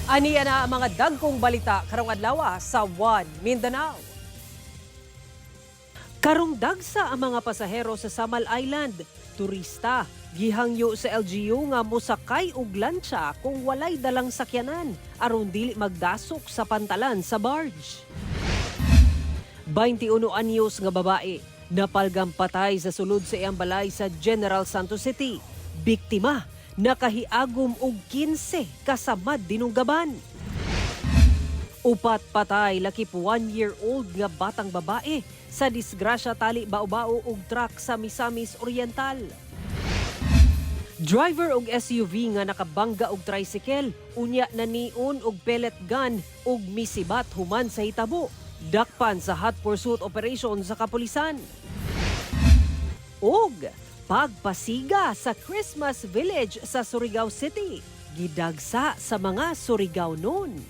Aniya na ang mga dagkong balita karong adlawa sa One Mindanao. Karong dagsa ang mga pasahero sa Samal Island. Turista, gihangyo sa LGU nga mosakay og lancha kung walay dalang sakyanan aron dili magdasok sa pantalan sa barge. 21 anyos nga babae napalgang patay sa sulod sa iyang balay sa General Santos City. Biktima nakahiagom og 15 kasamad dinunggaban. Upat patay lakip 1-year-old nga batang babae sa disgrasya tali bao-bao og truck sa Misamis Oriental. Driver og SUV nga nakabangga og tricycle, unya naniun og pellet gun og misibat human sa hitabo. Dakpan sa hot pursuit operation sa kapulisan. Og pagpasiga sa Christmas Village sa Surigao City. Gidagsa sa mga Surigao noon.